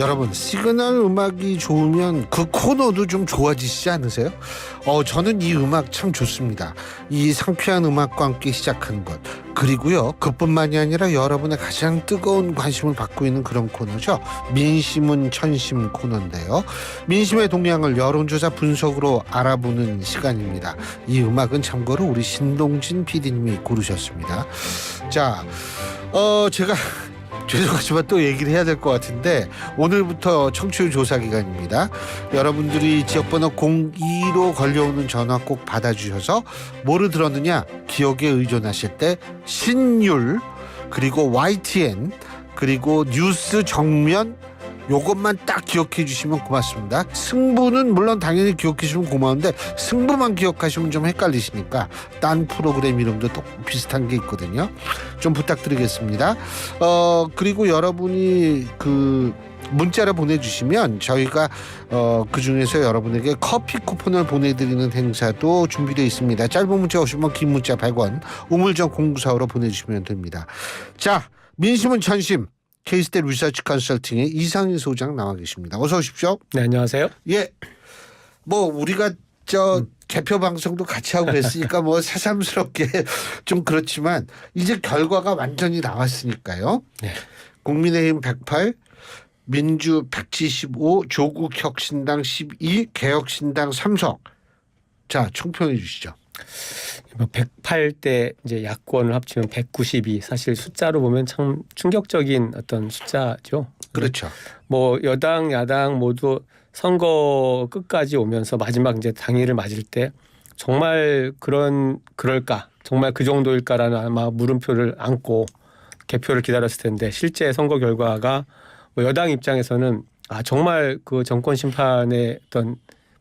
여러분, 시그널 음악이 좋으면 그 코너도 좀 좋아지시지 않으세요? 저는 이 음악 참 좋습니다. 이 상쾌한 음악과 함께 시작하는 것, 그리고요 그뿐만이 아니라 여러분의 가장 뜨거운 관심을 받고 있는 그런 코너죠. 민심은 천심 코너인데요, 민심의 동향을 여론조사 분석으로 알아보는 시간입니다. 이 음악은 참고로 우리 신동진 PD님이 고르셨습니다. 자, 제가 죄송하지만 또 얘기를 해야 될 것 같은데, 오늘부터 청취율 조사 기간입니다. 여러분들이 지역번호 02로 걸려오는 전화 꼭 받아주셔서 뭐를 들었느냐 기억에 의존하실 때 신율, 그리고 YTN, 그리고 뉴스 정면, 요것만 딱 기억해 주시면 고맙습니다. 승부는 물론 당연히 기억해 주시면 고마운데 승부만 기억하시면 좀 헷갈리시니까 딴 프로그램 이름도 또 비슷한 게 있거든요. 좀 부탁드리겠습니다. 그리고 여러분이 그 문자를 보내주시면 저희가 그 중에서 여러분에게 커피 쿠폰을 보내드리는 행사도 준비되어 있습니다. 짧은 문자 50원, 긴 문자 100원, 우물정 0945로 보내주시면 됩니다. 자, 민심은 천심, K스테 리서치 컨설팅의 이상희 소장 나와 계십니다. 어서 오십시오. 네, 안녕하세요. 예, 뭐 우리가 개표 방송도 같이 하고 그랬으니까 뭐 새삼스럽게 좀 그렇지만 이제 결과가 완전히 나왔으니까요. 네. 국민의힘 108, 민주 175, 조국혁신당 12, 개혁신당 3석. 자, 총평해 주시죠. 108대 이제 야권을 합치면 192. 사실 숫자로 보면 참 충격적인 어떤 숫자죠. 그렇죠. 뭐 여당 야당 모두 선거 끝까지 오면서 마지막 이제 당일을 맞을 때 정말 그럴까, 정말 그 정도일까라는 아마 물음표를 안고 개표를 기다렸을 텐데, 실제 선거 결과가 뭐 여당 입장에서는 정말 그 정권 심판의 어떤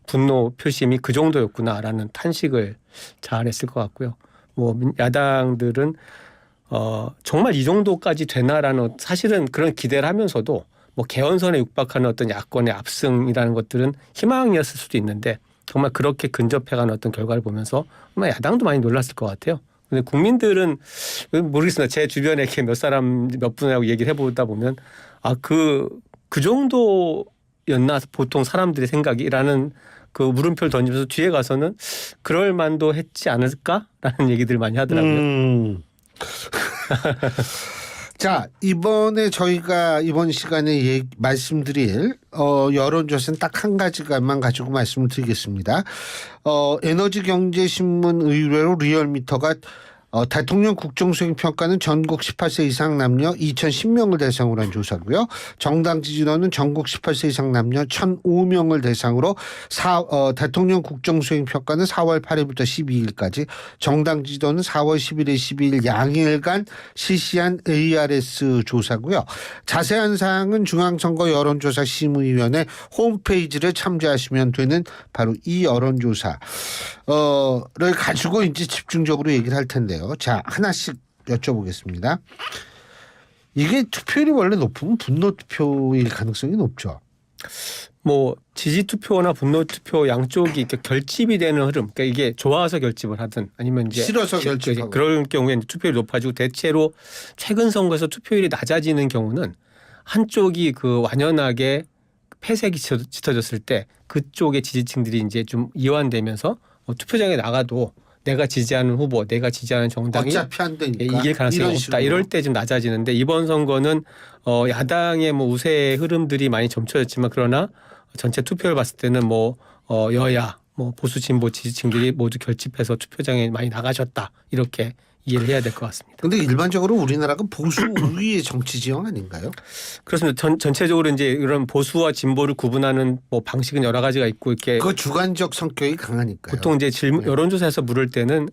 분노 표심이 그 정도였구나라는 탄식을 자아냈을 것 같고요. 뭐 야당들은 정말 이 정도까지 되나라는, 사실은 그런 기대를 하면서도 뭐 개헌선에 육박하는 어떤 야권의 압승이라는 것들은 희망이었을 수도 있는데, 정말 그렇게 근접해가는 어떤 결과를 보면서 아마 야당도 많이 놀랐을 것 같아요. 근데 국민들은 모르겠습니다. 제 주변에 이렇게 몇 분하고 얘기를 해보다 보면 그 정도였나 보통 사람들의 생각이라는 그 물음표를 던지면서 뒤에 가서는 그럴 만도 했지 않을까라는 얘기들 많이 하더라고요. 자, 이번에 저희가 이번 시간에 말씀드릴 여론조사는 딱 한 가지만 가지고 말씀을 드리겠습니다. 에너지경제신문 의뢰로 리얼미터가 대통령 국정수행평가는 전국 18세 이상 남녀 2010명을 대상으로 한 조사고요. 정당 지지도는 전국 18세 이상 남녀 1005명을 대상으로 대통령 국정수행평가는 4월 8일부터 12일까지, 정당 지지도는 4월 11일, 12일 양일간 실시한 ARS 조사고요. 자세한 사항은 중앙선거 여론조사심의위원회 홈페이지를 참조하시면 되는 바로 이 여론조사를 가지고 이제 집중적으로 얘기를 할 텐데요. 자, 하나씩 여쭤보겠습니다. 이게 투표율이 원래 높으면 분노 투표일 가능성이 높죠. 뭐 지지 투표나 분노 투표 양쪽이 이렇게 결집이 되는 흐름, 그러니까 이게 좋아서 결집을 하든 아니면 이제 싫어서 결집하고, 그럴 경우에는 투표율이 높아지고, 대체로 최근 선거에서 투표율이 낮아지는 경우는 한쪽이 그 완연하게 패색이 짙어졌을 때 그쪽의 지지층들이 이제 좀 이완되면서 투표장에 나가도 내가 지지하는 후보, 내가 지지하는 정당이 어차피 안 되니까 이길 가능성이 없다. 이럴 때 좀 낮아지는데, 이번 선거는 야당의 뭐 우세 흐름들이 많이 점쳐졌지만, 그러나 전체 투표를 봤을 때는 뭐 여야, 뭐 보수 진보 지지층들이 모두 결집해서 투표장에 많이 나가셨다, 이렇게 이해를 해야 될 것 같습니다. 그런데 일반적으로 우리나라가 보수 우위의 정치 지형 아닌가요? 그렇습니다. 전체적으로 이제 이런 보수와 진보를 구분하는 뭐 방식은 여러 가지가 있고, 이렇게 그 주관적 성격이 강하니까요. 보통 이제 여론조사에서 물을 때는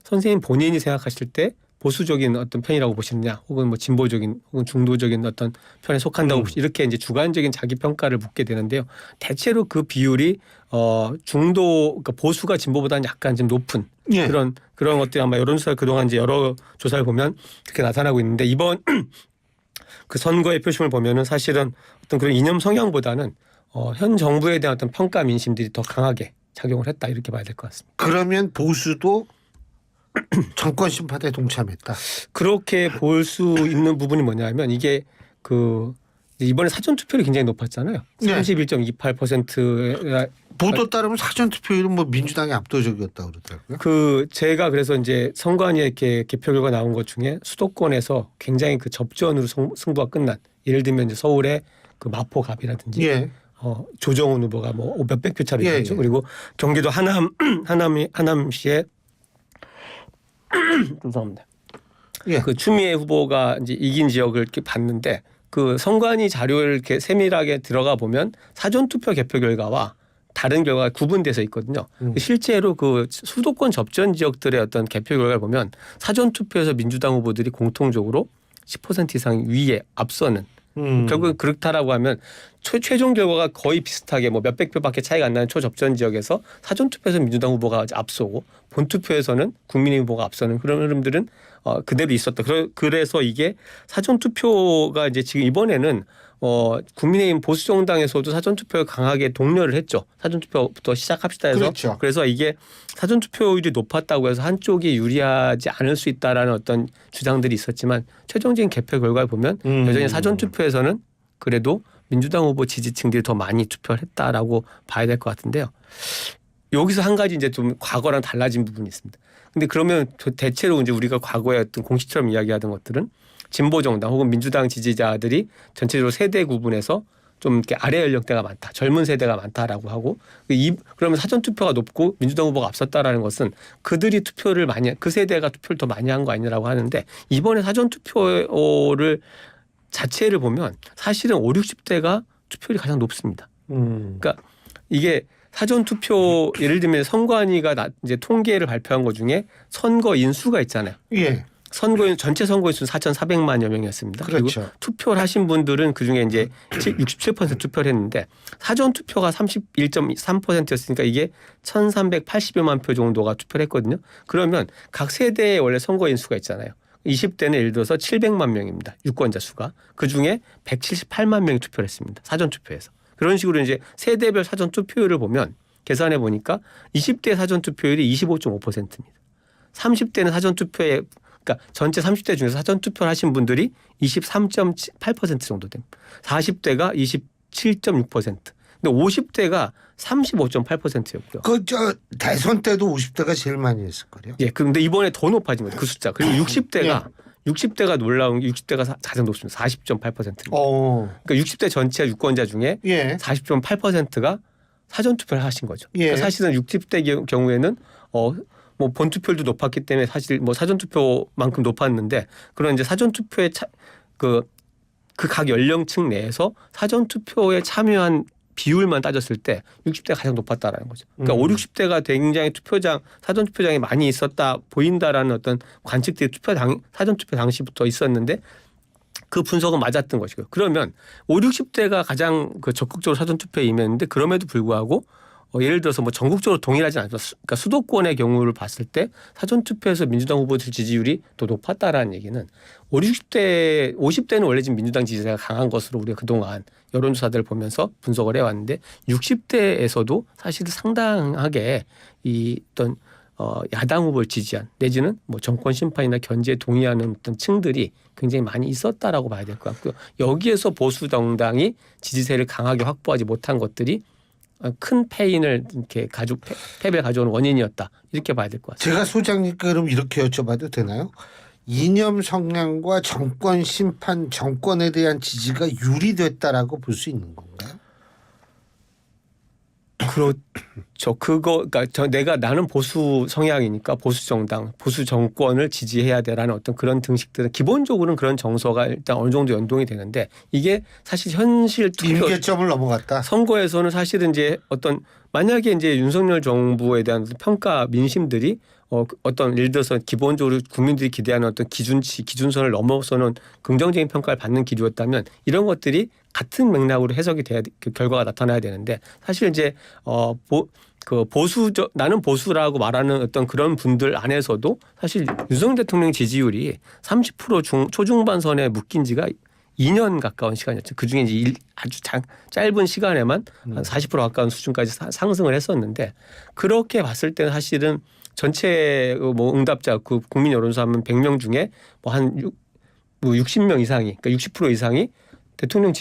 선생님 본인이 생각하실 때 보수적인 어떤 편이라고 보시느냐, 혹은 뭐 진보적인 혹은 중도적인 어떤 편에 속한다고 이렇게 이제 주관적인 자기 평가를 묻게 되는데요. 대체로 그 비율이 그러니까 보수가 진보보다는 약간 좀 높은 그런 것들이 아마 여론조사 그동안 이제 여러 조사를 보면 그렇게 나타나고 있는데, 이번 그 선거의 표심을 보면은 사실은 어떤 그런 이념 성향보다는 현 정부에 대한 어떤 평가 민심들이 더 강하게 작용을 했다, 이렇게 봐야 될 것 같습니다. 그러면 보수도 정권 심판에 동참했다. 그렇게 볼 수 있는 부분이 뭐냐면, 이게 그 이번에 사전 투표율이 굉장히 높았잖아요. 네. 31.28%가 보도 따르면 사전 투표율은 뭐 민주당이 압도적이었다고 그러더라고요. 제가 그래서 이제 선관위 이렇게 개표 결과 나온 것 중에 수도권에서 굉장히 그 접전으로 승부가 끝난, 예를 들면 이제 서울의 그 마포갑이라든지 예. 조정훈 후보가 뭐 몇백 표 차로 이겼죠. 예. 그리고 경기도 하남시의 죄송합니다. 예. 그 추미애 후보가 이제 이긴 지역을 이렇게 봤는데 그 선관위 자료를 이렇게 세밀하게 들어가 보면 사전 투표 개표 결과와 다른 결과가 구분돼서 있거든요. 실제로 그 수도권 접전 지역들의 어떤 개표 결과를 보면 사전 투표에서 민주당 후보들이 공통적으로 10% 이상 위에 앞서는, 결국은 그렇다라고 하면 최종 결과가 거의 비슷하게 뭐 몇백 표밖에 차이가 안 나는 초접전 지역에서 사전 투표에서 민주당 후보가 앞서고 본 투표에서는 국민의힘 후보가 앞서는 그런 흐름들은 그대로 있었다. 그래서 이게 사전 투표가 이제 지금 이번에는 국민의힘 보수 정당에서도 사전 투표를 강하게 독려를 했죠. 사전 투표부터 시작합시다 해서. 그렇죠. 그래서 이게 사전 투표율이 높았다고 해서 한쪽이 유리하지 않을 수 있다라는 어떤 주장들이 있었지만 최종적인 개표 결과를 보면 여전히 사전 투표에서는 그래도 민주당 후보 지지층들이 더 많이 투표를 했다라고 봐야 될 것 같은데요. 여기서 한 가지 이제 좀 과거랑 달라진 부분이 있습니다. 근데 그러면 대체로 이제 우리가 과거에 어떤 공식처럼 이야기하던 것들은 진보 정당 혹은 민주당 지지자들이 전체적으로 세대 구분해서 좀 이렇게 아래 연령대가 많다, 젊은 세대가 많다라고 하고, 그러면 사전 투표가 높고 민주당 후보가 앞섰다라는 것은 그들이 투표를 많이, 그 세대가 투표를 더 많이 한 거 아니냐라고 하는데, 이번에 사전 투표를 자체를 보면 사실은 5, 60대가 투표율이 가장 높습니다. 그러니까 이게 사전 투표, 예를 들면 선관위가 이제 통계를 발표한 것 중에 선거 인수가 있잖아요. 예. 전체 선거인수는 4,400만여 명이었습니다. 그렇죠. 그리고 투표를 하신 분들은 그 중에 이제 67% 투표를 했는데 사전 투표가 31.3%였으니까 이게 1,380여만 표 정도가 투표를 했거든요. 그러면 각 세대에 원래 선거인수가 있잖아요. 20대는 예를 들어서 700만 명입니다. 유권자 수가. 그중에 178만 명이 투표를 했습니다. 사전 투표에서. 그런 식으로 이제 세대별 사전 투표율을 보면 계산해 보니까 20대 사전 투표율이 25.5%입니다. 30대는 사전 투표에, 그러니까 전체 30대 중에서 사전 투표를 하신 분들이 23.8% 정도 됩니다. 40대가 27.6%. 근데 50대가 35.8%였고요. 대선 때도 50대가 제일 많이 했을 거예요. 예, 그런데 이번에 더 높아진 거예요. 그 숫자. 그리고 60대가 놀라운 게 60대가 가장 높습니다. 40.8%입니다. 그러니까 60대 전체 유권자 중에 40.8%가 사전 투표를 하신 거죠. 그러니까 사실은 60대 경우에는 뭐 본투표율도 높았기 때문에 사실 뭐 사전 투표만큼 높았는데, 그런 이제 사전 투표에 그 각 연령층 내에서 사전 투표에 참여한 비율만 따졌을 때 60대가 가장 높았다라는 거죠. 그러니까 5, 60대가 굉장히 사전 투표장에 많이 있었다 보인다라는 어떤 관측들이 사전 투표 당시부터 있었는데 그 분석은 맞았던 것이고요. 그러면 5, 60대가 가장 그 적극적으로 사전 투표에 임했는데, 그럼에도 불구하고 예를 들어서 뭐 전국적으로 동일하지 않죠. 그러니까 수도권의 경우를 봤을 때 사전 투표에서 민주당 후보들 지지율이 더 높았다라는 얘기는 5, 60대, 50대는 원래 지금 민주당 지지세가 강한 것으로 우리가 그동안 여론조사들을 보면서 분석을 해왔는데, 60대에서도 사실 상당하게 이 어떤 야당 후보를 지지한, 내지는 뭐 정권 심판이나 견제에 동의하는 어떤 층들이 굉장히 많이 있었다라고 봐야 될 것 같고요. 여기에서 보수 정당이 지지세를 강하게 확보하지 못한 것들이 큰 패인을 이렇게 패배를 가져오는 원인이었다, 이렇게 봐야 될 것 같습니다. 제가 소장님께 그럼 이렇게 여쭤봐도 되나요? 이념 성향과 정권 심판, 정권에 대한 지지가 유리됐다라고 볼 수 있는 건가요? 그렇죠. 그러니까 나는 보수 성향이니까 보수 정당, 보수 정권을 지지해야 돼라는 어떤 그런 등식들은 기본적으로는 그런 정서가 일단 어느 정도 연동이 되는데, 이게 사실 현실 투표 임계점을 넘어갔다. 선거에서는 사실은 이제 만약에 이제 윤석열 정부에 대한 평가 민심들이 어떤 예를 들어서 기본적으로 국민들이 기대하는 어떤 기준선을 넘어서는 긍정적인 평가를 받는 기류였다면, 이런 것들이 같은 맥락으로 해석이 돼야, 그 결과가 나타나야 되는데, 사실 이제 나는 보수라고 말하는 어떤 그런 분들 안에서도 사실 윤석열 대통령 지지율이 30% 초중반 선에 묶인 지가 2년 가까운 시간이었죠. 그중에 이제 아주 짧은 시간에만 한 40% 가까운 수준까지 상승을 했었는데, 그렇게 봤을 때는 사실은 전체 뭐 응답자, 그 국민 여론조사 하면 100명 중에 뭐 한 60명 이상이, 그러니까 60% 이상이 대통령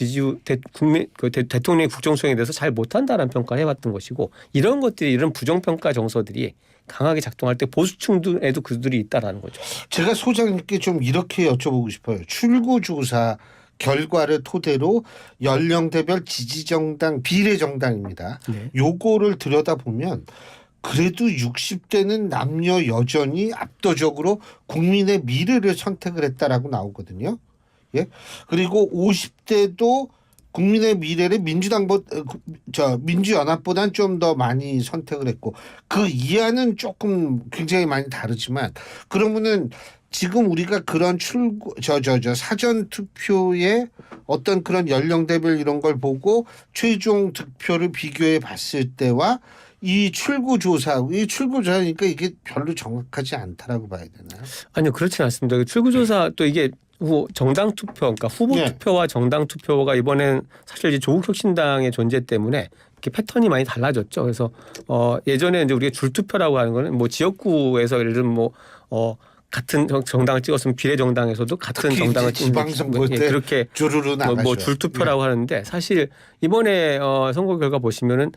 국민 대통령의 국정 수행에 대해서 잘 못한다라는 평가를 해왔던 것이고 이런 것들이 이런 부정평가 정서들이 강하게 작동할 때 보수층에도 그들이 있다라는 거죠. 제가 소장님께 좀 이렇게 여쭤보고 싶어요. 출구조사 결과를 토대로 연령대별 지지정당 비례정당입니다. 네. 요거를 들여다보면 그래도 60대는 남녀 여전히 압도적으로 국민의 미래를 선택을 했다라고 나오거든요. 예. 그리고 50대도 국민의 미래를 민주연합보다는 좀 더 많이 선택을 했고 그 이하는 조금 굉장히 많이 다르지만 그러면은 지금 우리가 그런 사전 투표의 어떤 그런 연령대별 이런 걸 보고 최종 득표를 비교해 봤을 때와 이 출구조사니까 이게 별로 정확하지 않다라고 봐야 되나요? 아니요, 그렇지는 않습니다. 출구조사 또 이게 정당 투표, 그러니까 후보 네. 투표와 정당 투표가 이번엔 사실 이제 조국혁신당의 존재 때문에 이렇게 패턴이 많이 달라졌죠. 그래서 예전에 이제 우리가 줄투표라고 하는 거는 뭐 지역구에서 예를 들면 같은 정당을 찍었으면 비례 정당에서도 같은 정당을 지방선 볼 때 그렇게 주르르 나가죠. 줄투표라고 하는데 사실 이번에 선거 결과 보시면은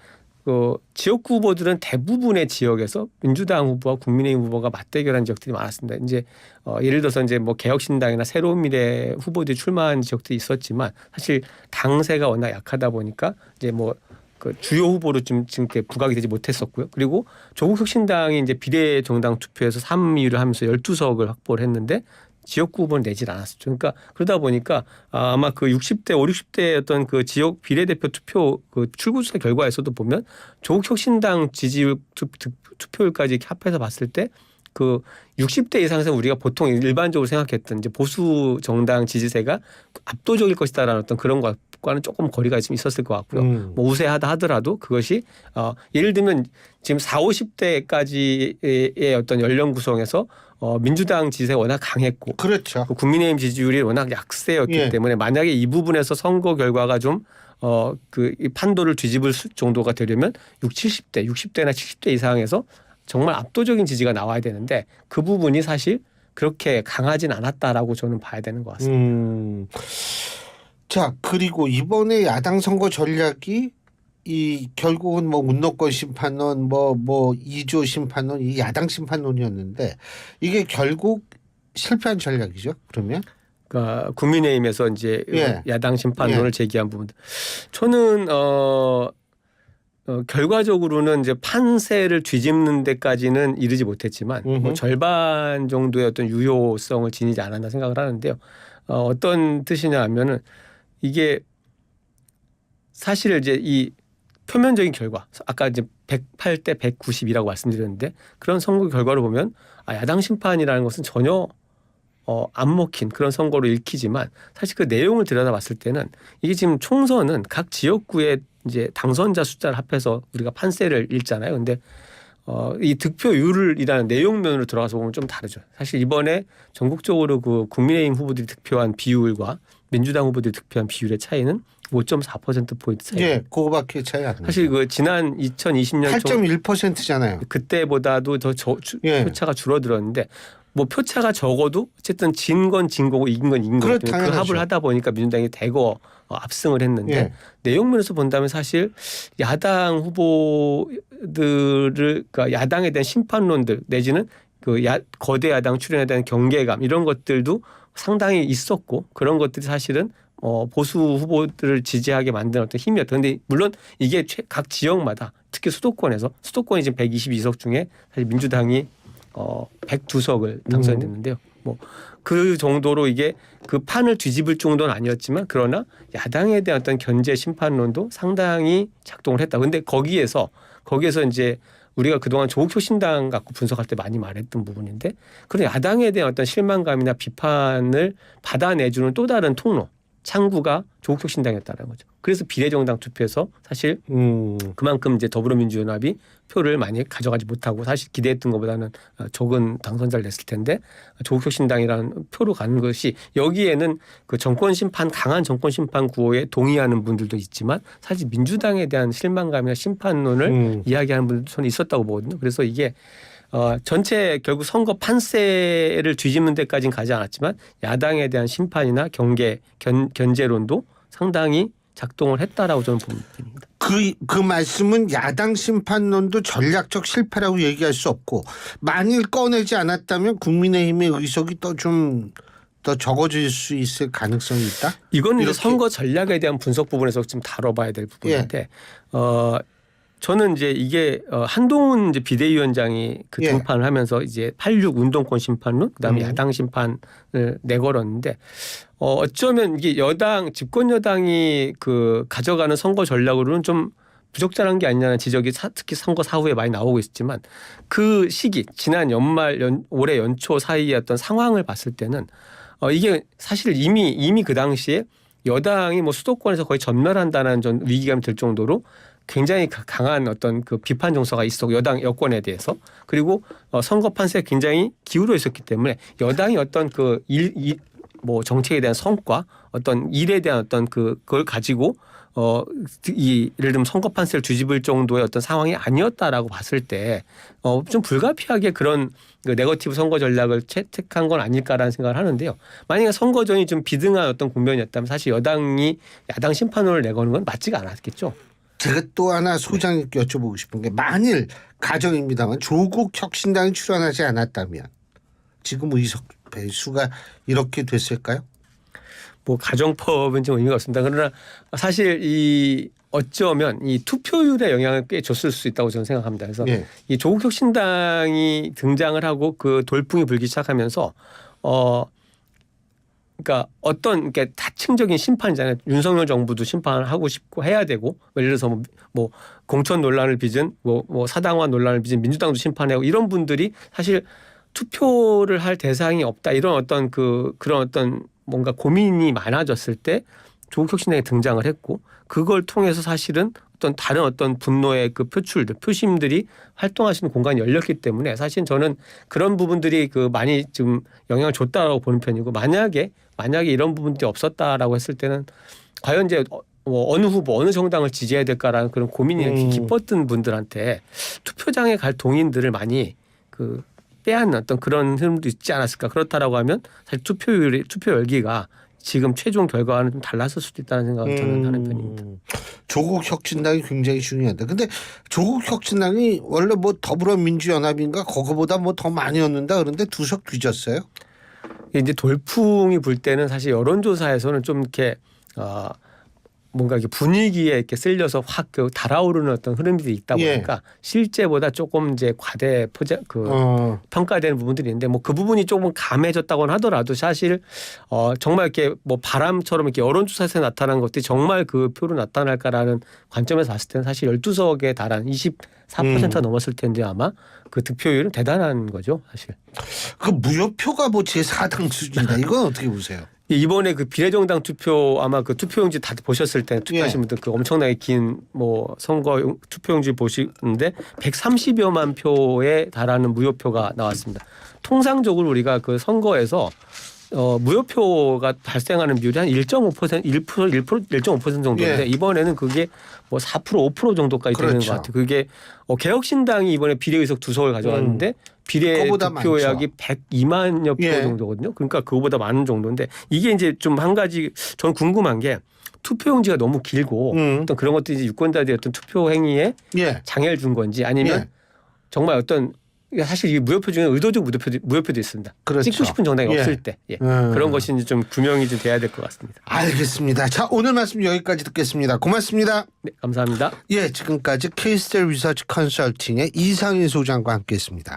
그 지역구 후보들은 대부분의 지역에서 민주당 후보와 국민의힘 후보가 맞대결한 지역들이 많았습니다. 이제 예를 들어서 이제 뭐 개혁신당이나 새로운 미래 후보들이 출마한 지역들이 있었지만 사실 당세가 워낙 약하다 보니까 이제 뭐 그 주요 후보로 지금 이렇게 부각이 되지 못했었고요. 그리고 조국혁신당이 이제 비례 정당 투표에서 3위를 하면서 12석을 확보를 했는데 지역구 후보는 내질 않았었죠. 그러니까 그러다 보니까 아마 그 60대, 5, 60대의 어떤 그 지역 비례대표 투표 그 출구조사 결과에서도 보면 조국혁신당 지지율 투표율까지 합해서 봤을 때 그 60대 이상에서 우리가 보통 일반적으로 생각했던 이제 보수 정당 지지세가 압도적일 것이다라는 어떤 그런 것과는 조금 거리가 좀 있었을 것 같고요. 뭐 우세하다 하더라도 그것이 예를 들면 지금 40, 50대까지의 어떤 연령 구성에서 민주당 지지세가 워낙 강했고 그렇죠. 국민의힘 지지율이 워낙 약세였기 예. 때문에 만약에 이 부분에서 선거 결과가 좀 이 판도를 뒤집을 정도가 되려면 60대, 60대나 70대 이상에서 정말 압도적인 지지가 나와야 되는데 그 부분이 사실 그렇게 강하진 않았다라고 저는 봐야 되는 것 같습니다. 자, 그리고 이번에 야당 선거 전략이 이 결국은 뭐 문노권 심판론 뭐 2조 심판론 이 야당 심판론이었는데 이게 결국 실패한 전략이죠. 그러면 그러니까 국민의힘에서 이제 예. 야당 심판론을 제기한 부분, 저는 결과적으로는 이제 판세를 뒤집는 데까지는 이르지 못했지만 뭐 절반 정도의 어떤 유효성을 지니지 않았나 생각을 하는데요. 어떤 뜻이냐 하면은 이게 사실 이제 이 표면적인 결과 아까 이제 108대 190이라고 말씀드렸는데 그런 선거 결과를 보면 야당 심판이라는 것은 전혀 안 먹힌 그런 선거로 읽히지만 사실 그 내용을 들여다봤을 때는 이게 지금 총선은 각 지역구의 이제 당선자 숫자를 합해서 우리가 판세를 읽잖아요. 근데 이 득표율이라는 내용면으로 들어가서 보면 좀 다르죠. 사실 이번에 전국적으로 그 국민의힘 후보들이 득표한 비율과 민주당 후보들이 득표한 비율의 차이는 5.4%포인트 차이. 예, 그거밖에 차이 안 나요. 사실 그 지난 2020년 8.1%잖아요. 그때보다도 더 예. 표차가 줄어들었는데 뭐 표차가 적어도 어쨌든 진 건 진 거고 이긴 건 이긴 거기 때문에 그 합을 하다 보니까 민주당이 대거 압승을 했는데 예. 내용면에서 본다면 사실 야당 후보들을 그러니까 야당에 대한 심판론들 내지는 그 거대 야당 출연에 대한 경계감 이런 것들도 상당히 있었고 그런 것들이 사실은 보수 후보들을 지지하게 만드는 어떤 힘이었다. 그런데 물론 이게 각 지역마다 특히 수도권이 지금 122석 중에 사실 민주당이 102석을 당선됐는데요. 뭐 그 정도로 이게 그 판을 뒤집을 정도는 아니었지만 그러나 야당에 대한 어떤 견제 심판론도 상당히 작동을 했다. 근데 거기에서 이제 우리가 그동안 조국혁신당 갖고 분석할 때 많이 말했던 부분인데 그런 야당에 대한 어떤 실망감이나 비판을 받아내주는 또 다른 통로 창구가 조국혁신당이었다는 거죠. 그래서 비례정당 투표에서 사실 그만큼 이제 더불어민주연합이 표를 많이 가져가지 못하고 사실 기대했던 것보다는 적은 당선자를 냈을 텐데 조국혁신당이라는 표로 가는 것이 여기에는 그 강한 정권 심판 구호에 동의하는 분들도 있지만 사실 민주당에 대한 실망감이나 심판론을 이야기하는 분들도 저는 있었다고 보거든요. 그래서 이게 전체 결국 선거 판세를 뒤집는 데까지는 가지 않았지만 야당에 대한 심판이나 견제론도 상당히 작동을 했다라고 저는 봅니다. 그 말씀은 야당 심판론도 전략적 실패라고 얘기할 수 없고 만일 꺼내지 않았다면 국민의힘의 의석이 더 적어질 수 있을 가능성이 있다? 이거는 이제 이렇게? 선거 전략에 대한 분석 부분에서 좀 다뤄봐야 될 부분인데 저는 이제 이게 한동훈 이제 비대위원장이 그 예. 등판을 하면서 이제 86 운동권 심판론 그다음에 야당 심판을 내걸었는데 어쩌면 이게 여당 집권 여당이 그 가져가는 선거 전략으로는 좀 부적절한 게 아니냐는 지적이 특히 선거 사후에 많이 나오고 있지만 그 시기 지난 연말 올해 연초 사이의 어떤 상황을 봤을 때는 이게 사실 이미 그 당시에 여당이 뭐 수도권에서 거의 전멸한다는 전 위기감이 들 정도로 굉장히 강한 어떤 그 비판 정서가 있었고 여당 여권에 대해서 그리고 선거 판세가 굉장히 기울어 있었기 때문에 여당이 어떤 그 뭐 정책에 대한 성과 어떤 일에 대한 어떤 그걸 가지고 예를 들면 선거 판세를 뒤집을 정도의 어떤 상황이 아니었다라고 봤을 때 좀 불가피하게 그런 그 네거티브 선거 전략을 채택한 건 아닐까라는 생각을 하는데요. 만약에 선거전이 좀 비등한 어떤 국면이었다면 사실 여당이 야당 심판론을 내거는 건 맞지가 않았겠죠. 제가 또 하나 소장님께 여쭤보고 싶은 게 만일 가정입니다만 조국 혁신당이 출연하지 않았다면 지금 의석 배수가 이렇게 됐을까요? 뭐 가정법은 좀 의미가 없습니다. 그러나 사실 이 어쩌면 이 투표율에 영향을 꽤 줬을 수 있다고 저는 생각합니다. 그래서 예. 이 조국 혁신당이 등장을 하고 그 돌풍이 불기 시작하면서 그러니까 어떤 이렇게 다층적인 심판이잖아요. 윤석열 정부도 심판을 하고 싶고 해야 되고 예를 들어서 뭐 공천 논란을 빚은 뭐 사당화 논란을 빚은 민주당도 심판하고 이런 분들이 사실 투표를 할 대상이 없다 이런 어떤 그런 어떤 뭔가 고민이 많아졌을 때 조국 혁신당이 등장을 했고 그걸 통해서 사실은 어떤 다른 어떤 분노의 그 표출들 표심들이 활동할 수 있는 공간이 열렸기 때문에 사실 저는 그런 부분들이 그 많이 지금 영향을 줬다라고 보는 편이고 만약에 이런 부분들이 없었다라고 했을 때는 과연 이제 어느 후보 어느 정당을 지지해야 될까라는 그런 고민이 깊었던 분들한테 투표장에 갈 동인들을 많이 그 빼앗는 어떤 그런 흐름도 있지 않았을까. 그렇다라고 하면 사실 투표 열기가 지금 최종 결과와는 좀 달랐을 수도 있다는 생각을 저는 하는 편입니다. 조국 혁신당이 굉장히 중요하다. 근데 조국 혁신당이 원래 뭐 더불어민주연합인가 그거보다 뭐 더 많이였는데 그런데 두 석 뒤졌어요. 이제 돌풍이 불 때는 사실 여론조사에서는 좀 이렇게 뭔가 이렇게 분위기에 이렇게 쓸려서 확 달아오르는 어떤 흐름들이 있다 보니까 실제보다 조금 이제 과대 평가되는 부분들이 있는데 뭐 그 부분이 조금 감해졌다고는 하더라도 사실 정말 이렇게 뭐 바람처럼 이렇게 여론조사에서 나타난 것들이 정말 그 표로 나타날까라는 관점에서 봤을 때는 사실 12석에 달한 24%가 넘었을 텐데 아마 그 득표율은 대단한 거죠 사실. 그 무효표가 뭐 제4당 수준이다. 이건 어떻게 보세요? 이번에 그 비례정당 투표 아마 그 투표용지 다 보셨을 때 투표하신 분들 그 엄청나게 긴 뭐 선거 투표용지 보시는데 130여만 표에 달하는 무효표가 나왔습니다. 통상적으로 우리가 그 선거에서 무효표가 발생하는 비율이 한 1.5%, 1.5% 정도인데 이번에는 그게 뭐 4%, 5% 정도까지 되는 것 같아요. 그게 개혁신당이 이번에 비례의석 2석을 가져왔는데 비례 득표약이 102만여 표 정도거든요. 그러니까 그거보다 많은 정도인데 이게 이제 좀 한 가지 저는 궁금한 게 투표용지가 너무 길고 어떤 그런 것들이 이제 유권자들의 어떤 투표 행위에 장애를 준 건지 아니면 정말 어떤 사실 이 무효표 중에 의도적 무효표도 있습니다. 그렇죠. 찍고 싶은 정당이 없을 때 그런 것이 이제 좀 규명이 좀 돼야 될 것 같습니다. 알겠습니다. 자 오늘 말씀 여기까지 듣겠습니다. 고맙습니다. 네, 감사합니다. 지금까지 케이스텔 리서치 컨설팅의 이상일 소장과 함께했습니다.